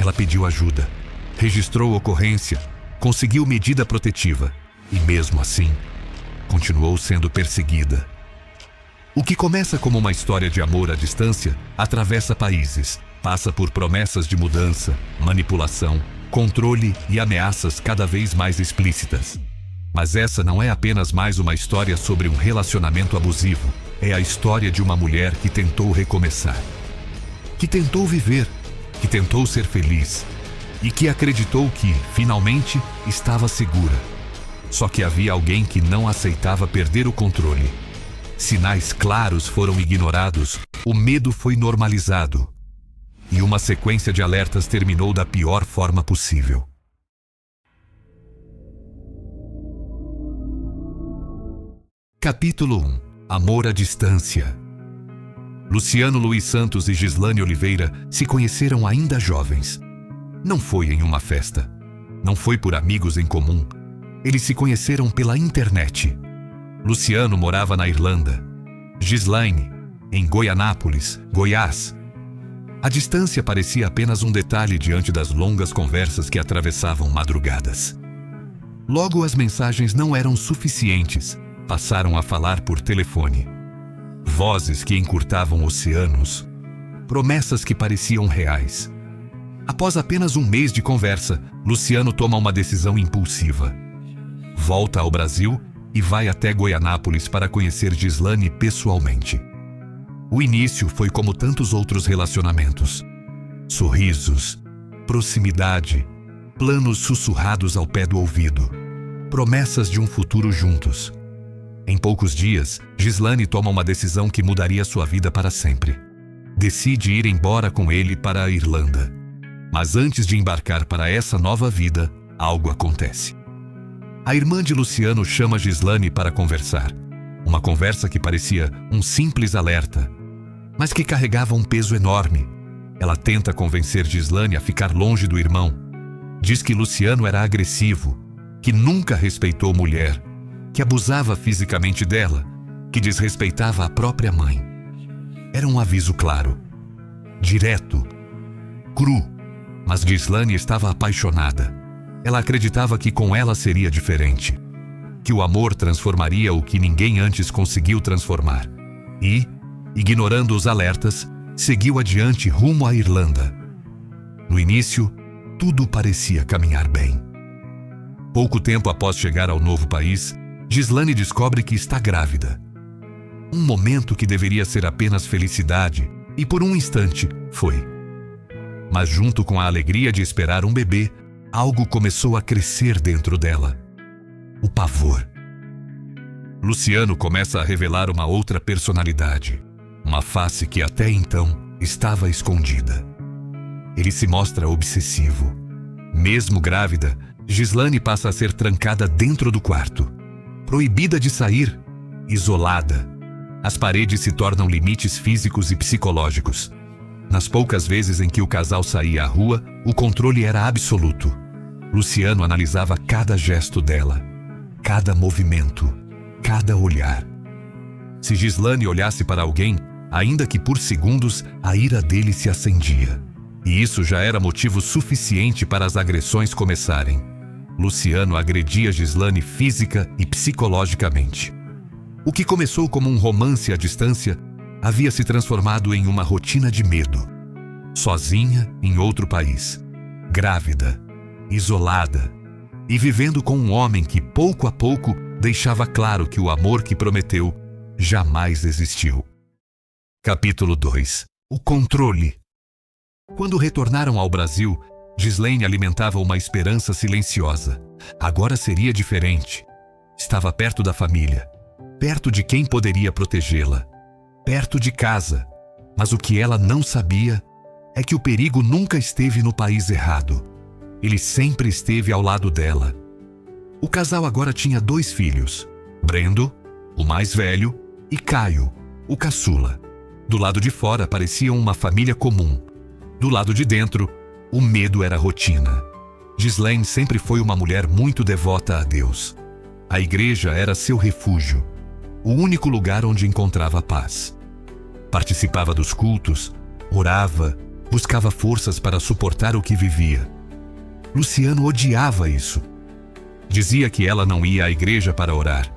Ela pediu ajuda, registrou ocorrência, conseguiu medida protetiva e, mesmo assim, continuou sendo perseguida. O que começa como uma história de amor à distância atravessa países, passa por promessas de mudança, manipulação, controle e ameaças cada vez mais explícitas. Mas essa não é apenas mais uma história sobre um relacionamento abusivo. É a história de uma mulher que tentou recomeçar, que tentou viver, que tentou ser feliz e que acreditou que, finalmente, estava segura. Só que havia alguém que não aceitava perder o controle. Sinais claros foram ignorados, o medo foi normalizado e uma sequência de alertas terminou da pior forma possível. Capítulo 1. Amor à distância. Luciano Luiz Santos e Gislane Oliveira se conheceram ainda jovens. Não foi em uma festa. Não foi por amigos em comum. Eles se conheceram pela internet. Luciano morava na Irlanda. Gislane, em Goianápolis, Goiás. A distância parecia apenas um detalhe diante das longas conversas que atravessavam madrugadas. Logo, as mensagens não eram suficientes. Passaram a falar por telefone. Vozes que encurtavam oceanos. Promessas que pareciam reais. Após apenas um mês de conversa, Luciano toma uma decisão impulsiva. Volta ao Brasil e vai até Goianápolis para conhecer Gislane pessoalmente. O início foi como tantos outros relacionamentos. Sorrisos, proximidade, planos sussurrados ao pé do ouvido, promessas de um futuro juntos. Em poucos dias, Gislane toma uma decisão que mudaria sua vida para sempre. Decide ir embora com ele para a Irlanda. Mas antes de embarcar para essa nova vida, algo acontece. A irmã de Luciano chama Gislane para conversar. Uma conversa que parecia um simples alerta, mas que carregava um peso enorme. Ela tenta convencer Gislane a ficar longe do irmão. Diz que Luciano era agressivo, que nunca respeitou mulher, que abusava fisicamente dela, que desrespeitava a própria mãe. Era um aviso claro, direto, cru, mas Gislane estava apaixonada. Ela acreditava que com ela seria diferente, que o amor transformaria o que ninguém antes conseguiu transformar. E, ignorando os alertas, seguiu adiante rumo à Irlanda. No início, tudo parecia caminhar bem. Pouco tempo após chegar ao novo país, Gislane descobre que está grávida. Um momento que deveria ser apenas felicidade, e por um instante foi. Mas junto com a alegria de esperar um bebê, algo começou a crescer dentro dela. O pavor. Luciano começa a revelar uma outra personalidade, uma face que até então estava escondida. Ele se mostra obsessivo. Mesmo grávida, Gislane passa a ser trancada dentro do quarto. Proibida de sair, isolada. As paredes se tornam limites físicos e psicológicos. Nas poucas vezes em que o casal saía à rua, o controle era absoluto. Luciano analisava cada gesto dela, cada movimento, cada olhar. Se Gislane olhasse para alguém, ainda que por segundos, a ira dele se acendia. E isso já era motivo suficiente para as agressões começarem. Luciano agredia Gislane física e psicologicamente. O que começou como um romance à distância havia se transformado em uma rotina de medo. Sozinha em outro país, grávida, isolada e vivendo com um homem que pouco a pouco deixava claro que o amor que prometeu jamais existiu. Capítulo 2. O controle. Quando retornaram ao Brasil, Gislane alimentava uma esperança silenciosa. Agora seria diferente. Estava perto da família, perto de quem poderia protegê-la, perto de casa. Mas o que ela não sabia é que o perigo nunca esteve no país errado. Ele sempre esteve ao lado dela. O casal agora tinha 2 filhos, Brendo, o mais velho, e Caio, o caçula. Do lado de fora pareciam uma família comum. Do lado de dentro, o medo era rotina. Gislane sempre foi uma mulher muito devota a Deus. A igreja era seu refúgio, o único lugar onde encontrava paz. Participava dos cultos, orava, Buscava forças para suportar o que vivia. Luciano odiava isso. Dizia que ela não ia à igreja para orar.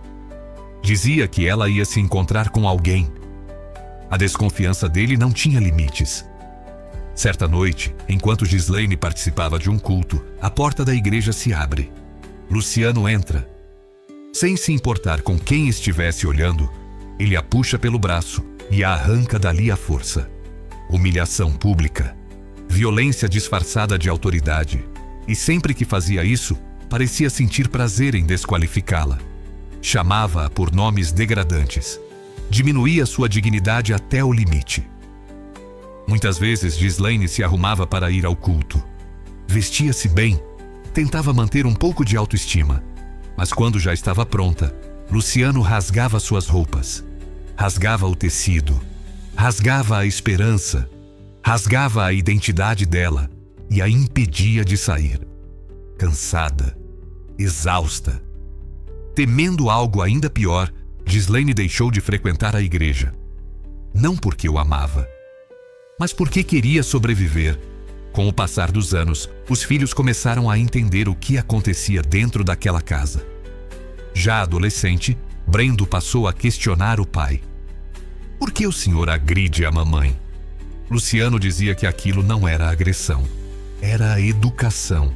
Dizia que ela ia se encontrar com alguém. A desconfiança dele não tinha limites. Certa noite, enquanto Ghislaine participava de um culto, a porta da igreja se abre. Luciano entra. Sem se importar com quem estivesse olhando, ele a puxa pelo braço e a arranca dali à força. Humilhação pública, violência disfarçada de autoridade, e sempre que fazia isso, parecia sentir prazer em desqualificá-la. Chamava-a por nomes degradantes. Diminuía sua dignidade até o limite. Muitas vezes Ghislaine se arrumava para ir ao culto. Vestia-se bem, tentava manter um pouco de autoestima, mas quando já estava pronta, Luciano rasgava suas roupas, rasgava o tecido, rasgava a esperança, rasgava a identidade dela e a impedia de sair. Cansada, exausta, temendo algo ainda pior, Ghislaine deixou de frequentar a igreja. Não porque o amava, mas porque queria sobreviver. Com o passar dos anos, os filhos começaram a entender o que acontecia dentro daquela casa. Já adolescente, Brendo passou a questionar o pai. Por que o senhor agride a mamãe? Luciano dizia que aquilo não era agressão, era a educação.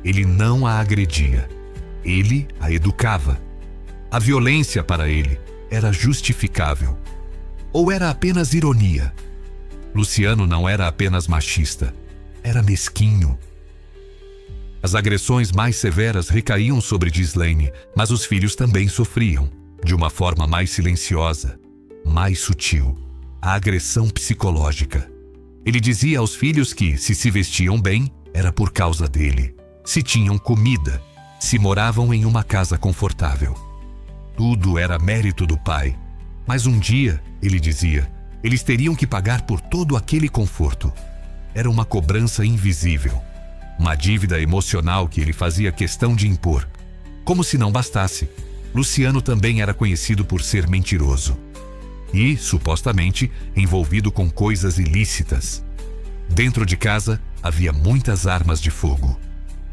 Ele não a agredia, ele a educava. A violência para ele era justificável. Ou era apenas ironia? Luciano não era apenas machista, era mesquinho. As agressões mais severas recaíam sobre Ghislaine, mas os filhos também sofriam, de uma forma mais silenciosa, mais sutil, a agressão psicológica. Ele dizia aos filhos que, se vestiam bem, era por causa dele. Se tinham comida, se moravam em uma casa confortável. Tudo era mérito do pai. Mas um dia, ele dizia, eles teriam que pagar por todo aquele conforto. Era uma cobrança invisível, uma dívida emocional que ele fazia questão de impor. Como se não bastasse, Luciano também era conhecido por ser mentiroso. E, supostamente, envolvido com coisas ilícitas. Dentro de casa, havia muitas armas de fogo.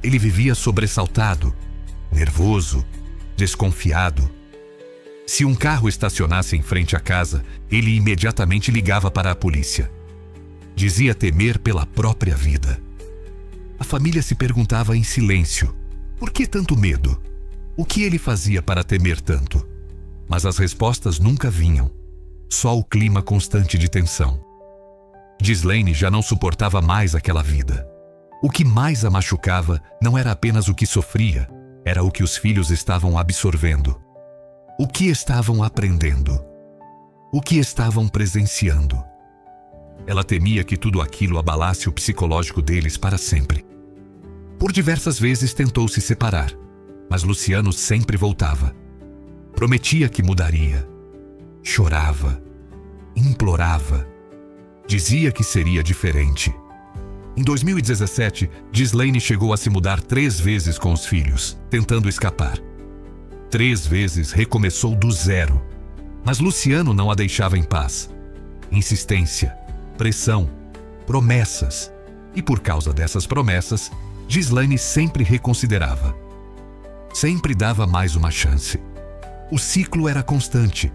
Ele vivia sobressaltado, nervoso, desconfiado. Se um carro estacionasse em frente à casa, ele imediatamente ligava para a polícia. Dizia temer pela própria vida. A família se perguntava em silêncio: por que tanto medo? O que ele fazia para temer tanto? Mas as respostas nunca vinham. Só o clima constante de tensão. Ghislaine já não suportava mais aquela vida. O que mais a machucava não era apenas o que sofria, era o que os filhos estavam absorvendo. O que estavam aprendendo. O que estavam presenciando. Ela temia que tudo aquilo abalasse o psicológico deles para sempre. Por diversas vezes tentou se separar, mas Luciano sempre voltava. Prometia que mudaria. Chorava. Implorava. Dizia que seria diferente. Em 2017, Ghislaine chegou a se mudar 3 vezes com os filhos, tentando escapar. 3 vezes recomeçou do zero, mas Luciano não a deixava em paz. Insistência, pressão, promessas. E por causa dessas promessas, Ghislaine sempre reconsiderava. Sempre dava mais uma chance. O ciclo era constante.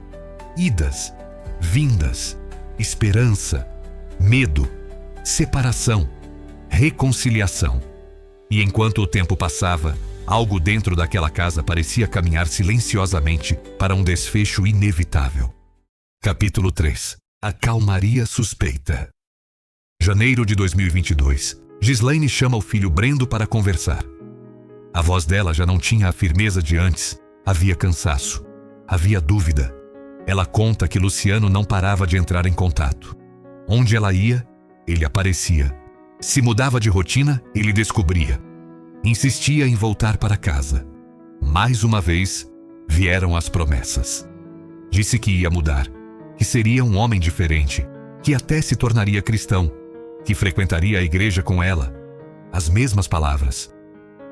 Idas, vindas, esperança, medo, separação, reconciliação. E enquanto o tempo passava, algo dentro daquela casa parecia caminhar silenciosamente para um desfecho inevitável. Capítulo 3. A calmaria suspeita. Janeiro de 2022. Ghislaine chama o filho Brendo para conversar. A voz dela já não tinha a firmeza de antes. Havia cansaço. Havia dúvida. Ela conta que Luciano não parava de entrar em contato. Onde ela ia, ele aparecia. Se mudava de rotina, ele descobria. Insistia em voltar para casa. Mais uma vez, vieram as promessas. Disse que ia mudar, que seria um homem diferente, que até se tornaria cristão, que frequentaria a igreja com ela. As mesmas palavras.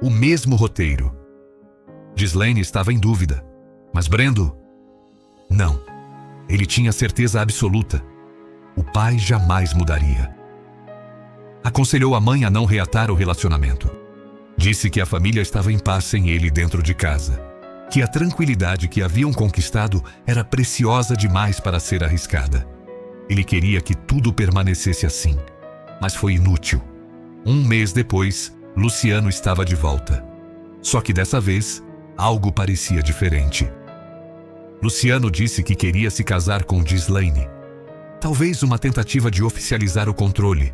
O mesmo roteiro. Ghislaine estava em dúvida. Mas Brendo? Não. Ele tinha certeza absoluta. O pai jamais mudaria. Aconselhou a mãe a não reatar o relacionamento. Disse que a família estava em paz sem ele dentro de casa, que a tranquilidade que haviam conquistado era preciosa demais para ser arriscada. Ele queria que tudo permanecesse assim, mas foi inútil. Um mês depois, Luciano estava de volta. Só que dessa vez, algo parecia diferente. Luciano disse que queria se casar com Ghislaine. Talvez uma tentativa de oficializar o controle.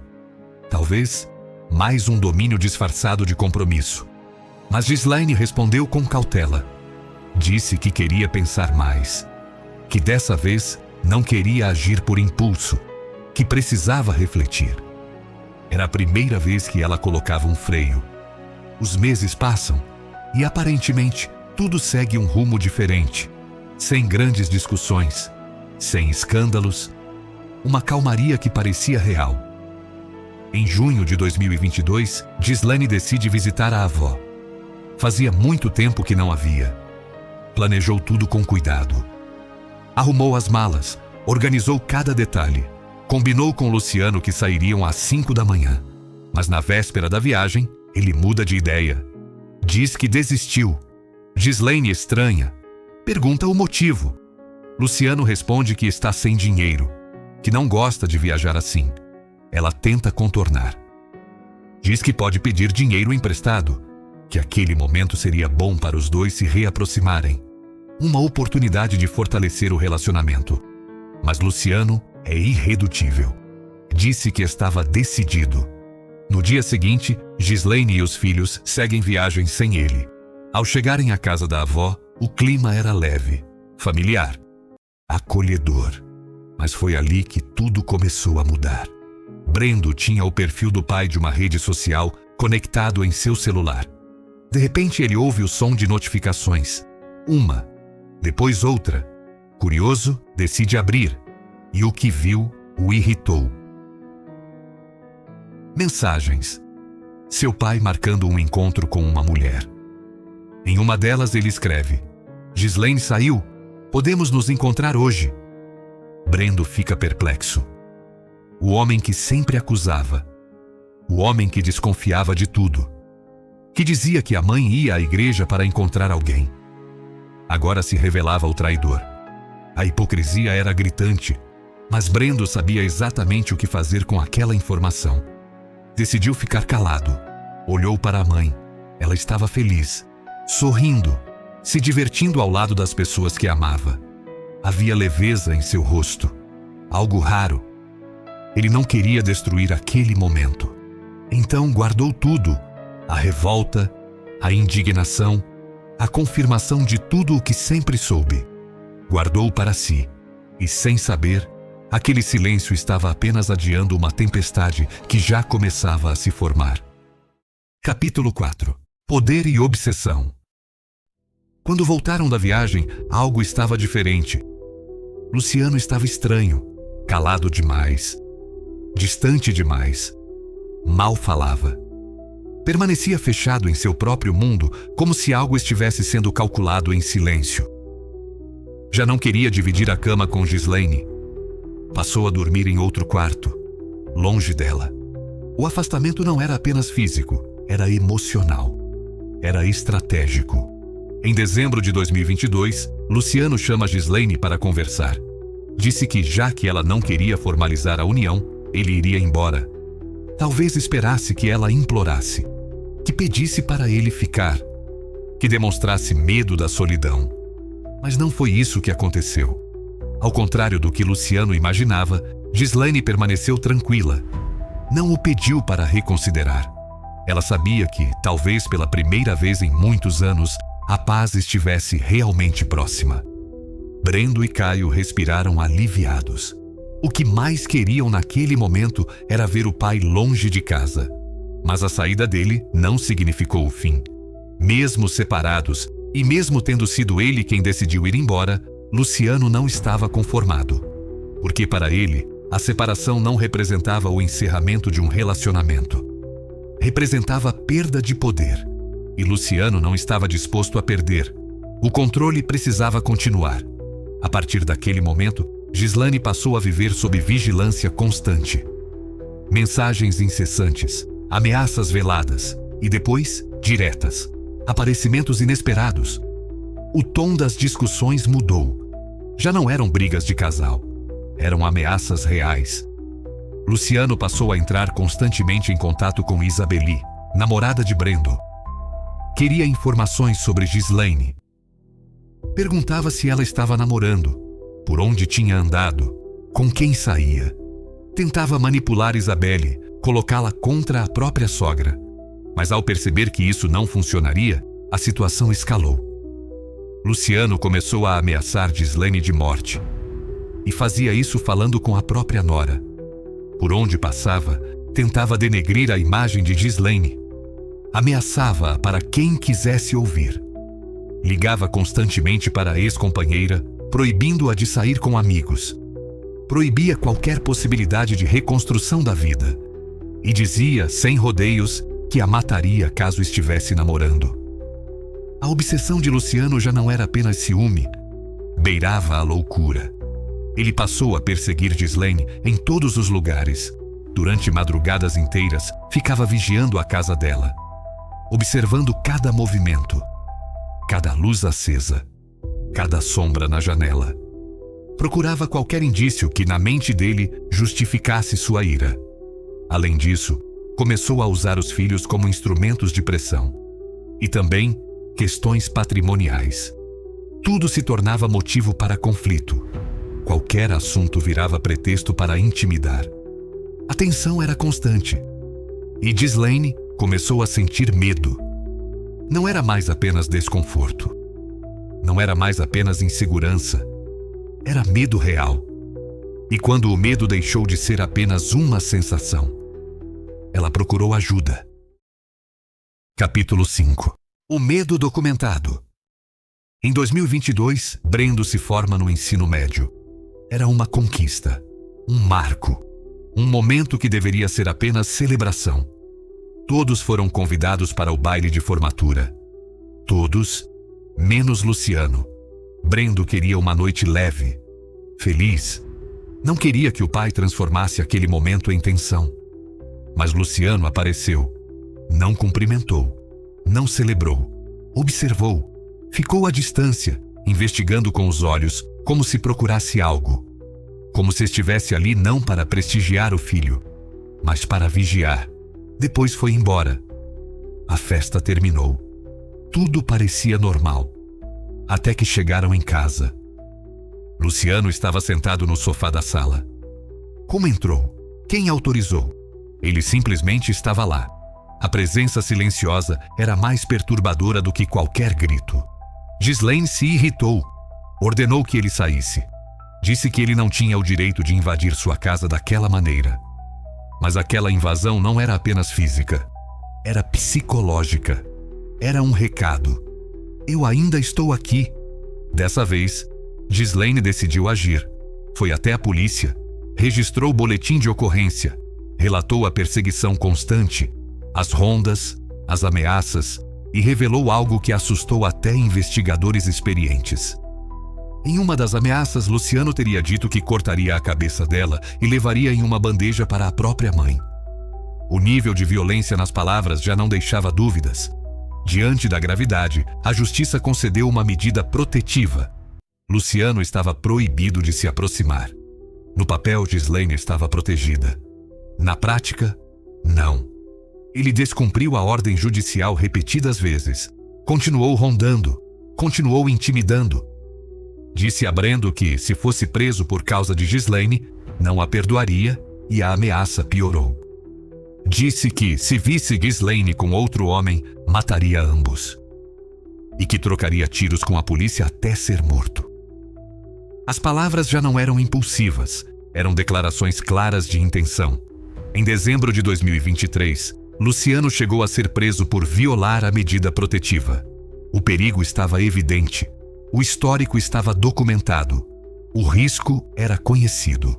Talvez mais um domínio disfarçado de compromisso. Mas Ghislaine respondeu com cautela. Disse que queria pensar mais, que dessa vez não queria agir por impulso, que precisava refletir. Era a primeira vez que ela colocava um freio. Os meses passam e aparentemente tudo segue um rumo diferente, sem grandes discussões, sem escândalos, uma calmaria que parecia real. Em junho de 2022, Ghislaine decide visitar a avó. Fazia muito tempo que não a via. Planejou tudo com cuidado. Arrumou as malas, organizou cada detalhe. Combinou com Luciano que sairiam às 5 da manhã. Mas na véspera da viagem, ele muda de ideia. Diz que desistiu. Ghislaine estranha. Pergunta o motivo. Luciano responde que está sem dinheiro, que não gosta de viajar assim. Ela tenta contornar. Diz que pode pedir dinheiro emprestado, que aquele momento seria bom para os dois se reaproximarem. Uma oportunidade de fortalecer o relacionamento. Mas Luciano é irredutível. Disse que estava decidido. No dia seguinte, Ghislaine e os filhos seguem viagem sem ele. Ao chegarem à casa da avó, o clima era leve, familiar, acolhedor. Mas foi ali que tudo começou a mudar. Brendo tinha o perfil do pai de uma rede social conectado em seu celular. De repente ele ouve o som de notificações. Uma, depois outra. Curioso, decide abrir. E o que viu o irritou. Mensagens. Seu pai marcando um encontro com uma mulher. Em uma delas ele escreve: Ghislaine saiu. Podemos nos encontrar hoje. Brendo fica perplexo. O homem que sempre acusava. O homem que desconfiava de tudo. Que dizia que a mãe ia à igreja para encontrar alguém. Agora se revelava o traidor. A hipocrisia era gritante, mas Brendo sabia exatamente o que fazer com aquela informação. Decidiu ficar calado. Olhou para a mãe. Ela estava feliz, sorrindo, se divertindo ao lado das pessoas que amava. Havia leveza em seu rosto, algo raro. Ele não queria destruir aquele momento. Então guardou tudo: a revolta, a indignação, a confirmação de tudo o que sempre soube. Guardou para si, e sem saber, aquele silêncio estava apenas adiando uma tempestade que já começava a se formar. Capítulo 4. Poder e obsessão. Quando voltaram da viagem, algo estava diferente. Luciano estava estranho, calado demais, distante demais. Mal falava. Permanecia fechado em seu próprio mundo, como se algo estivesse sendo calculado em silêncio. Já não queria dividir a cama com Ghislaine. Passou a dormir em outro quarto, longe dela. O afastamento não era apenas físico, era emocional. Era estratégico. Em dezembro de 2022, Luciano chama Ghislaine para conversar. Disse que, já que ela não queria formalizar a união, ele iria embora. Talvez esperasse que ela implorasse, que pedisse para ele ficar, que demonstrasse medo da solidão. Mas não foi isso que aconteceu. Ao contrário do que Luciano imaginava, Ghislaine permaneceu tranquila. Não o pediu para reconsiderar. Ela sabia que, talvez pela primeira vez em muitos anos, a paz estivesse realmente próxima. Brendo e Caio respiraram aliviados. O que mais queriam naquele momento era ver o pai longe de casa. Mas a saída dele não significou o fim. Mesmo separados, e mesmo tendo sido ele quem decidiu ir embora, Luciano não estava conformado. Porque para ele, a separação não representava o encerramento de um relacionamento. Representava perda de poder. E Luciano não estava disposto a perder. O controle precisava continuar. A partir daquele momento, Ghislaine passou a viver sob vigilância constante. Mensagens incessantes, ameaças veladas e depois, diretas. Aparecimentos inesperados. O tom das discussões mudou. Já não eram brigas de casal. Eram ameaças reais. Luciano passou a entrar constantemente em contato com Isabeli, namorada de Brendo. Queria informações sobre Ghislaine. Perguntava se ela estava namorando, por onde tinha andado, com quem saía. Tentava manipular Isabelle, colocá-la contra a própria sogra. Mas ao perceber que isso não funcionaria, a situação escalou. Luciano começou a ameaçar Ghislaine de morte. E fazia isso falando com a própria nora. Por onde passava, tentava denegrir a imagem de Ghislaine. Ameaçava-a para quem quisesse ouvir. Ligava constantemente para a ex-companheira, proibindo-a de sair com amigos. Proibia qualquer possibilidade de reconstrução da vida. E dizia, sem rodeios, que a mataria caso estivesse namorando. A obsessão de Luciano já não era apenas ciúme, beirava a loucura. Ele passou a perseguir Ghislaine em todos os lugares. Durante madrugadas inteiras, ficava vigiando a casa dela, observando cada movimento, cada luz acesa, cada sombra na janela. Procurava qualquer indício que, na mente dele, justificasse sua ira. Além disso, começou a usar os filhos como instrumentos de pressão. E também questões patrimoniais. Tudo se tornava motivo para conflito. Qualquer assunto virava pretexto para intimidar. A tensão era constante. E Ghislaine começou a sentir medo. Não era mais apenas desconforto. Não era mais apenas insegurança. Era medo real. E quando o medo deixou de ser apenas uma sensação, ela procurou ajuda. Capítulo 5. O medo documentado. Em 2022, Brendo se forma no ensino médio. Era uma conquista, um marco, um momento que deveria ser apenas celebração. Todos foram convidados para o baile de formatura. Todos, menos Luciano. Brendo queria uma noite leve, feliz. Não queria que o pai transformasse aquele momento em tensão. Mas Luciano apareceu. Não cumprimentou. Não celebrou. Observou. Ficou à distância, investigando com os olhos, como se procurasse algo. Como se estivesse ali não para prestigiar o filho, mas para vigiar. Depois foi embora. A festa terminou. Tudo parecia normal. Até que chegaram em casa. Luciano estava sentado no sofá da sala. Como entrou? Quem autorizou? Ele simplesmente estava lá. A presença silenciosa era mais perturbadora do que qualquer grito. Ghislaine se irritou. Ordenou que ele saísse. Disse que ele não tinha o direito de invadir sua casa daquela maneira. Mas aquela invasão não era apenas física. Era psicológica. Era um recado. Eu ainda estou aqui. Dessa vez, Ghislaine decidiu agir. Foi até a polícia. Registrou o boletim de ocorrência. Relatou a perseguição constante, as rondas, as ameaças e revelou algo que assustou até investigadores experientes. Em uma das ameaças, Luciano teria dito que cortaria a cabeça dela e levaria em uma bandeja para a própria mãe. O nível de violência nas palavras já não deixava dúvidas. Diante da gravidade, a justiça concedeu uma medida protetiva. Luciano estava proibido de se aproximar. No papel, Ghislaine estava protegida. Na prática, não. Ele descumpriu a ordem judicial repetidas vezes. Continuou rondando. Continuou intimidando. Disse a Brendo que, se fosse preso por causa de Ghislaine, não a perdoaria e a ameaça piorou. Disse que, se visse Ghislaine com outro homem, mataria ambos. E que trocaria tiros com a polícia até ser morto. As palavras já não eram impulsivas, eram declarações claras de intenção. Em dezembro de 2023, Luciano chegou a ser preso por violar a medida protetiva. O perigo estava evidente. O histórico estava documentado. O risco era conhecido.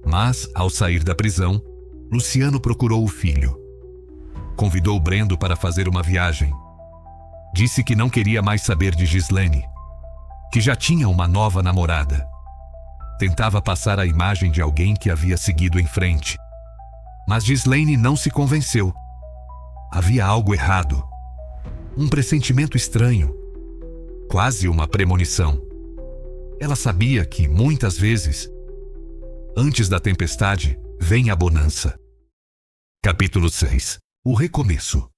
Mas, ao sair da prisão, Luciano procurou o filho. Convidou Brendo para fazer uma viagem. Disse que não queria mais saber de Ghislaine, que já tinha uma nova namorada. Tentava passar a imagem de alguém que havia seguido em frente. Mas Gislaine não se convenceu. Havia algo errado. Um pressentimento estranho. Quase uma premonição. Ela sabia que, muitas vezes, antes da tempestade, vem a bonança. Capítulo 6. O recomeço.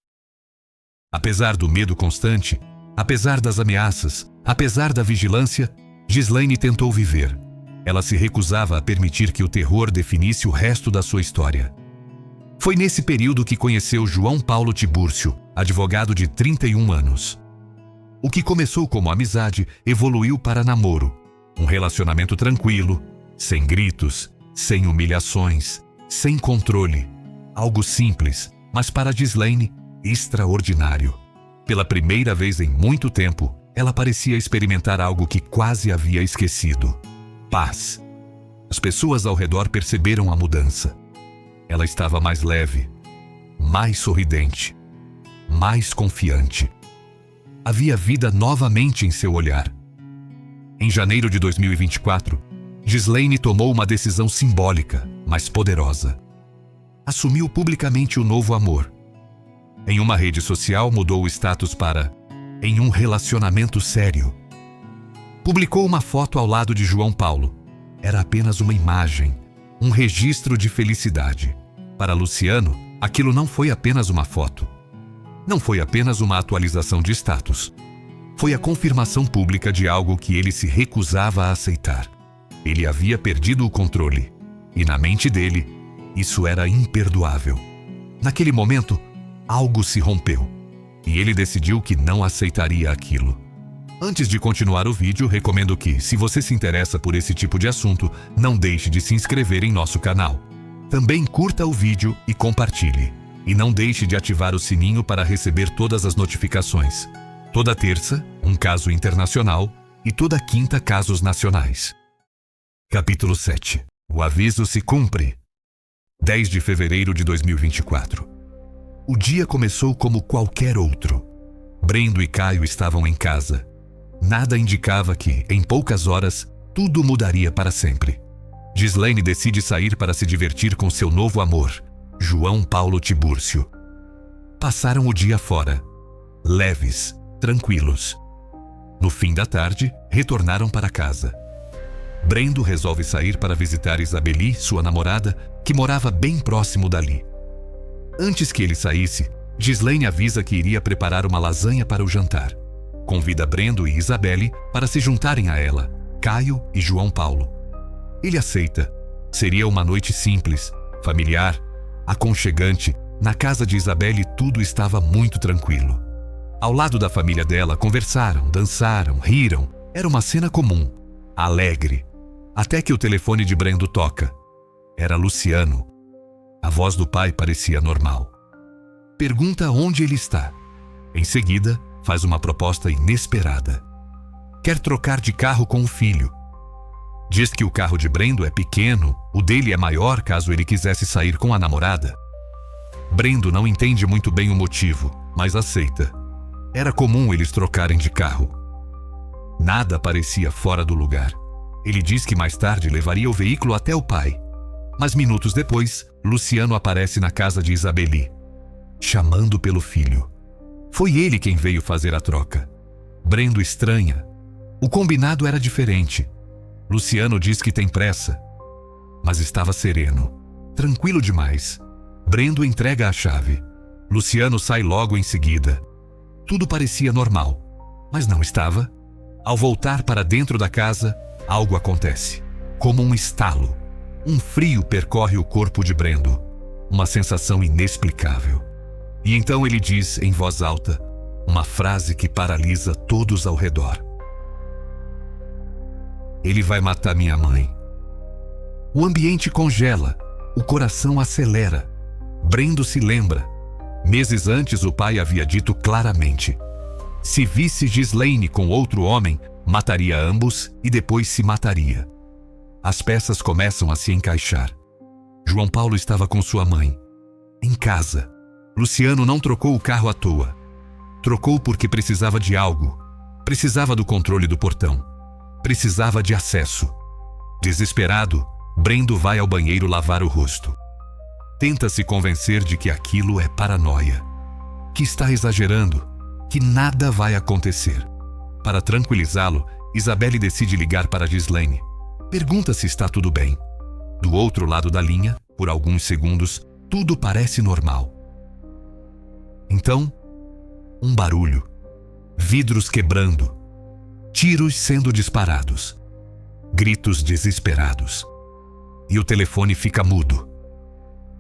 Apesar do medo constante, apesar das ameaças, apesar da vigilância, Gislaine tentou viver. Ela se recusava a permitir que o terror definisse o resto da sua história. Foi nesse período que conheceu João Paulo Tibúrcio, advogado de 31 anos. O que começou como amizade evoluiu para namoro. Um relacionamento tranquilo, sem gritos, sem humilhações, sem controle. Algo simples, mas para Gislaine, extraordinário. Pela primeira vez em muito tempo, ela parecia experimentar algo que quase havia esquecido. Paz. As pessoas ao redor perceberam a mudança. Ela estava mais leve, mais sorridente, mais confiante. Havia vida novamente em seu olhar. Em janeiro de 2024, Gislaine tomou uma decisão simbólica, mas poderosa. Assumiu publicamente o novo amor. Em uma rede social, mudou o status para "em um relacionamento sério". Publicou uma foto ao lado de João Paulo. Era apenas uma imagem, um registro de felicidade. Para Luciano, aquilo não foi apenas uma foto. Não foi apenas uma atualização de status. Foi a confirmação pública de algo que ele se recusava a aceitar. Ele havia perdido o controle. E na mente dele, isso era imperdoável. Naquele momento, algo se rompeu. E ele decidiu que não aceitaria aquilo. Antes de continuar o vídeo, recomendo que, se você se interessa por esse tipo de assunto, não deixe de se inscrever em nosso canal. Também curta o vídeo e compartilhe. E não deixe de ativar o sininho para receber todas as notificações. Toda terça, um caso internacional, e toda quinta, casos nacionais. Capítulo 7. O aviso se cumpre. 10 de fevereiro de 2024. O dia começou como qualquer outro. Brendo e Caio estavam em casa. Nada indicava que, em poucas horas, tudo mudaria para sempre. Gislaine decide sair para se divertir com seu novo amor, João Paulo Tibúrcio. Passaram o dia fora, leves, tranquilos. No fim da tarde, retornaram para casa. Brendo resolve sair para visitar Isabeli, sua namorada, que morava bem próximo dali. Antes que ele saísse, Gislaine avisa que iria preparar uma lasanha para o jantar. Convida Brendo e Isabeli para se juntarem a ela, Caio e João Paulo. Ele aceita. Seria uma noite simples, familiar, aconchegante. Na casa de Isabeli tudo estava muito tranquilo. Ao lado da família dela, conversaram, dançaram, riram. Era uma cena comum, alegre. Até que o telefone de Brendo toca. Era Luciano. A voz do pai parecia normal. Pergunta onde ele está. Em seguida, faz uma proposta inesperada. Quer trocar de carro com o filho. Diz que o carro de Brendo é pequeno, o dele é maior caso ele quisesse sair com a namorada. Brendo não entende muito bem o motivo, mas aceita. Era comum eles trocarem de carro. Nada parecia fora do lugar. Ele diz que mais tarde levaria o veículo até o pai. Mas minutos depois, Luciano aparece na casa de Isabeli, chamando pelo filho. Foi ele quem veio fazer a troca. Brendo estranha. O combinado era diferente. Luciano diz que tem pressa, mas estava sereno, tranquilo demais. Brendo entrega a chave. Luciano sai logo em seguida. Tudo parecia normal, mas não estava. Ao voltar para dentro da casa, algo acontece. Como um estalo. Um frio percorre o corpo de Brendo. Uma sensação inexplicável. E então ele diz em voz alta uma frase que paralisa todos ao redor. Ele vai matar minha mãe. O ambiente congela, o coração acelera. Brendo se lembra. Meses antes o pai havia dito claramente: se visse Gislaine com outro homem, mataria ambos e depois se mataria. As peças começam a se encaixar. João Paulo estava com sua mãe, em casa. Luciano não trocou o carro à toa. Trocou porque precisava de algo. Precisava do controle do portão. Precisava de acesso. Desesperado, Brendo vai ao banheiro lavar o rosto. Tenta se convencer de que aquilo é paranoia, que está exagerando, que nada vai acontecer. Para tranquilizá-lo, Isabelle decide ligar para Ghislaine. Pergunta se está tudo bem. Do outro lado da linha, por alguns segundos, tudo parece normal. Então, um barulho, vidros quebrando, tiros sendo disparados, gritos desesperados. E o telefone fica mudo.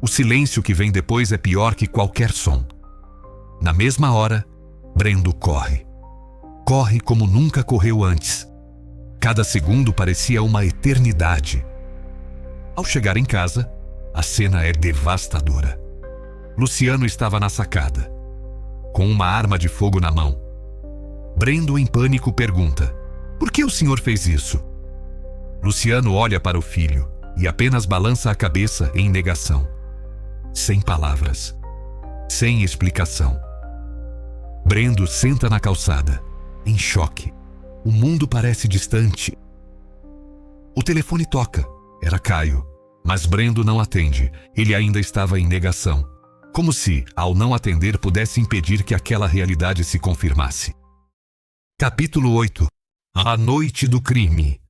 O silêncio que vem depois é pior que qualquer som. Na mesma hora, Brendo corre. Corre como nunca correu antes. Cada segundo parecia uma eternidade. Ao chegar em casa, a cena é devastadora. Luciano estava na sacada, com uma arma de fogo na mão. Brendo, em pânico, pergunta: "Por que o senhor fez isso?" Luciano olha para o filho e apenas balança a cabeça em negação. Sem palavras, sem explicação. Brendo senta na calçada, em choque. O mundo parece distante. O telefone toca. Era Caio. Mas Brendo não atende. Ele ainda estava em negação. Como se, ao não atender, pudesse impedir que aquela realidade se confirmasse. Capítulo 8. A noite do crime.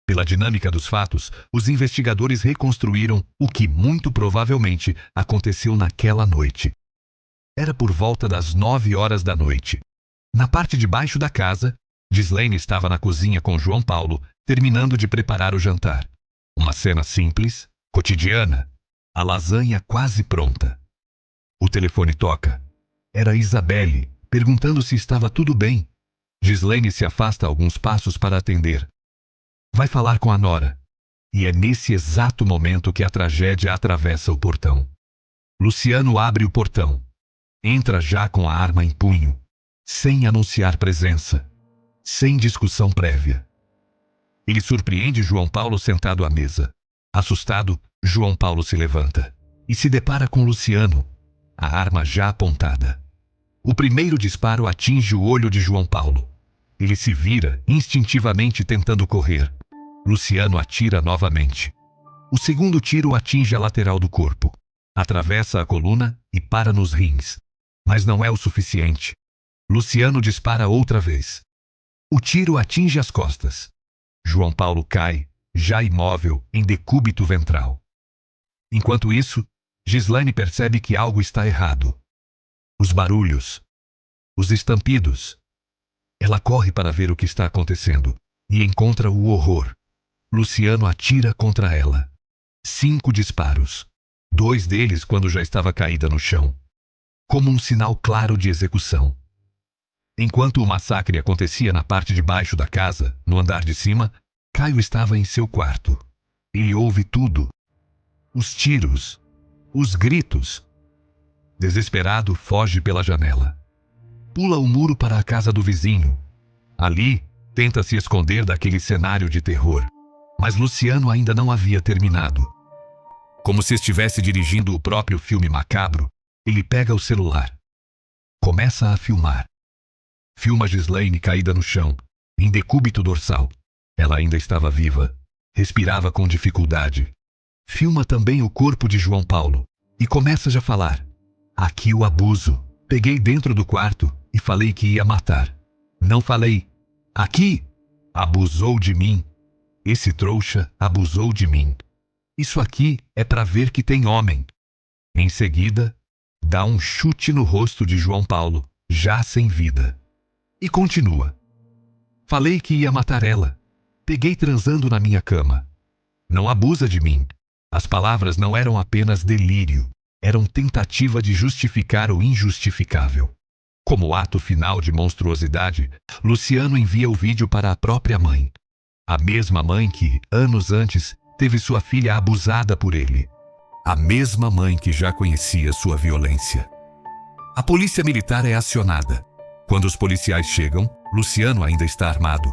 Pela dinâmica dos fatos, os investigadores reconstruíram o que muito provavelmente aconteceu naquela noite. Era por volta das 9 horas da noite. Na parte de baixo da casa, Ghislaine estava na cozinha com João Paulo, terminando de preparar o jantar. Uma cena simples, cotidiana. A lasanha quase pronta. O telefone toca. Era Isabelle, perguntando se estava tudo bem. Ghislaine se afasta alguns passos para atender. Vai falar com a nora. E é nesse exato momento que a tragédia atravessa o portão. Luciano abre o portão. Entra já com a arma em punho, sem anunciar presença, sem discussão prévia. Ele surpreende João Paulo sentado à mesa. Assustado, João Paulo se levanta e se depara com Luciano, a arma já apontada. O primeiro disparo atinge o olho de João Paulo. Ele se vira, instintivamente tentando correr. Luciano atira novamente. O segundo tiro atinge a lateral do corpo, atravessa a coluna e para nos rins. Mas não é o suficiente. Luciano dispara outra vez. O tiro atinge as costas. João Paulo cai, já imóvel, em decúbito ventral. Enquanto isso, Ghislaine percebe que algo está errado. Os barulhos, os estampidos. Ela corre para ver o que está acontecendo e encontra o horror. Luciano atira contra ela. 5 disparos. 2 deles quando já estava caída no chão, como um sinal claro de execução. Enquanto o massacre acontecia na parte de baixo da casa, no andar de cima, Caio estava em seu quarto. Ele ouve tudo. Os tiros, os gritos. Desesperado, foge pela janela. Pula o muro para a casa do vizinho. Ali, tenta se esconder daquele cenário de terror. Mas Luciano ainda não havia terminado. Como se estivesse dirigindo o próprio filme macabro, ele pega o celular. Começa a filmar. Filma Ghislaine caída no chão, em decúbito dorsal. Ela ainda estava viva. Respirava com dificuldade. Filma também o corpo de João Paulo. E começa já a falar. Aqui o abuso. Peguei dentro do quarto e falei que ia matar. Não falei. Aqui. Abusou de mim. Esse trouxa abusou de mim. Isso aqui é para ver que tem homem. Em seguida, dá um chute no rosto de João Paulo, já sem vida. E continua. Falei que ia matar ela. Peguei transando na minha cama. Não abusa de mim. As palavras não eram apenas delírio. Eram tentativa de justificar o injustificável. Como ato final de monstruosidade, Luciano envia o vídeo para a própria mãe. A mesma mãe que, anos antes, teve sua filha abusada por ele. A mesma mãe que já conhecia sua violência. A polícia militar é acionada. Quando os policiais chegam, Luciano ainda está armado.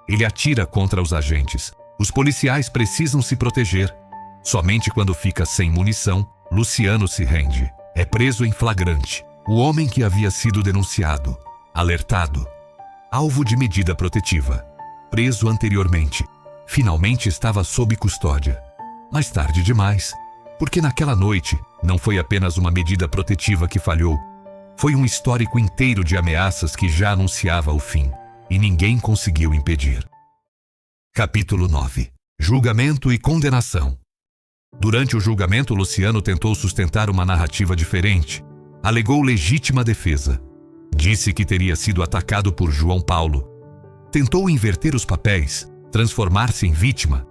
Ele atira contra os agentes. Os policiais precisam se proteger. Somente quando fica sem munição, Luciano se rende. É preso em flagrante. O homem que havia sido denunciado, alertado, alvo de medida protetiva, preso anteriormente, finalmente estava sob custódia. Mais tarde demais, Porque naquela noite não foi apenas uma medida protetiva que falhou, foi um histórico inteiro de ameaças que já anunciava o fim, e ninguém conseguiu impedir. Capítulo 9. Julgamento e condenação. Durante o julgamento, Luciano tentou sustentar uma narrativa diferente. Alegou legítima defesa. Disse que teria sido atacado por João Paulo. Tentou inverter os papéis, transformar-se em vítima.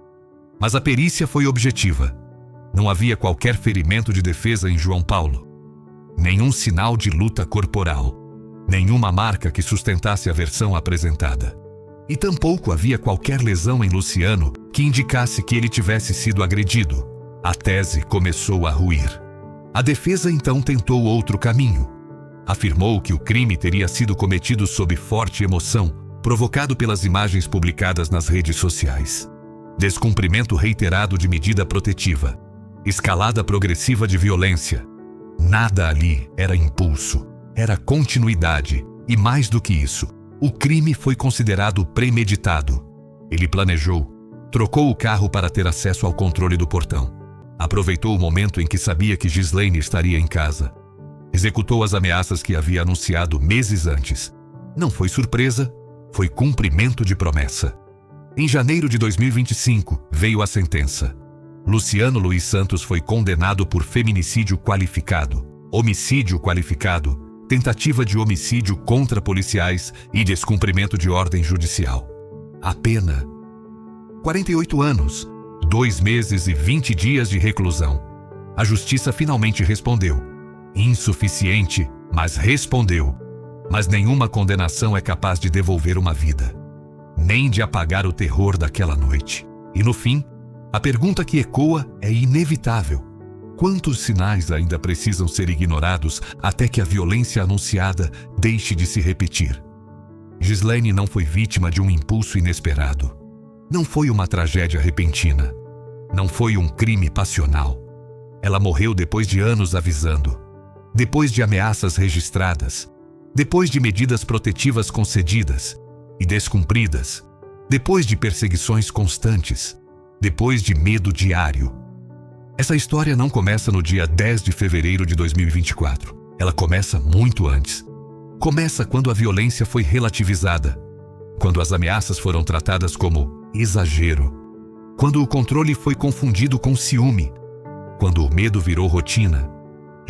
Mas a perícia foi objetiva. Não havia qualquer ferimento de defesa em João Paulo. Nenhum sinal de luta corporal. Nenhuma marca que sustentasse a versão apresentada. E tampouco havia qualquer lesão em Luciano que indicasse que ele tivesse sido agredido. A tese começou a ruir. A defesa então tentou outro caminho. Afirmou que o crime teria sido cometido sob forte emoção, provocado pelas imagens publicadas nas redes sociais. Descumprimento reiterado de medida protetiva. Escalada progressiva de violência. Nada ali era impulso, era continuidade. E mais do que isso, o crime foi considerado premeditado. Ele planejou, trocou o carro para ter acesso ao controle do portão. Aproveitou o momento em que sabia que Ghislaine estaria em casa. Executou as ameaças que havia anunciado meses antes. Não foi surpresa, foi cumprimento de promessa. Em janeiro de 2025, veio a sentença. Luciano Luiz Santos foi condenado por feminicídio qualificado, homicídio qualificado, tentativa de homicídio contra policiais e descumprimento de ordem judicial. A pena: 48 anos, 2 meses e 20 dias de reclusão. A justiça finalmente respondeu. Insuficiente, mas respondeu. Mas nenhuma condenação é capaz de devolver uma vida, nem de apagar o terror daquela noite. E no fim, a pergunta que ecoa é inevitável. Quantos sinais ainda precisam ser ignorados até que a violência anunciada deixe de se repetir? Ghislaine não foi vítima de um impulso inesperado. Não foi uma tragédia repentina. Não foi um crime passional. Ela morreu depois de anos avisando. Depois de ameaças registradas. Depois de medidas protetivas concedidas e descumpridas. Depois de perseguições constantes. Depois de medo diário. Essa história não começa no dia 10 de fevereiro de 2024. Ela começa muito antes. Começa quando a violência foi relativizada. Quando as ameaças foram tratadas como exagero. Quando o controle foi confundido com ciúme. Quando o medo virou rotina.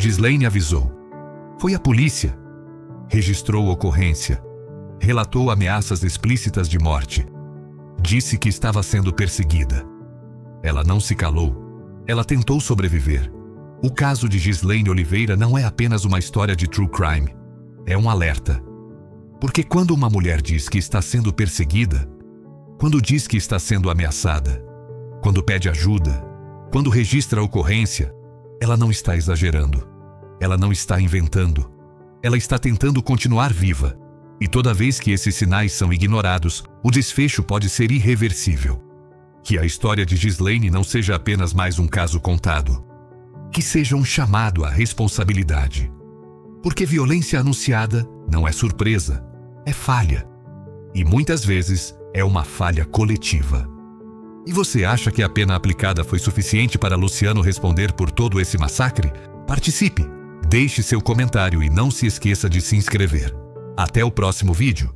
Ghislaine avisou. Foi a polícia. Registrou ocorrência. Relatou ameaças explícitas de morte. Disse que estava sendo perseguida. Ela não se calou. Ela tentou sobreviver. O caso de Ghislaine Oliveira não é apenas uma história de true crime. É um alerta. Porque quando uma mulher diz que está sendo perseguida, quando diz que está sendo ameaçada, quando pede ajuda, quando registra a ocorrência, ela não está exagerando. Ela não está inventando. Ela está tentando continuar viva. E toda vez que esses sinais são ignorados, o desfecho pode ser irreversível. Que a história de Ghislaine não seja apenas mais um caso contado. Que seja um chamado à responsabilidade. Porque violência anunciada não é surpresa, é falha. E muitas vezes é uma falha coletiva. E você acha que a pena aplicada foi suficiente para Luciano responder por todo esse massacre? Participe, deixe seu comentário e não se esqueça de se inscrever. Até o próximo vídeo.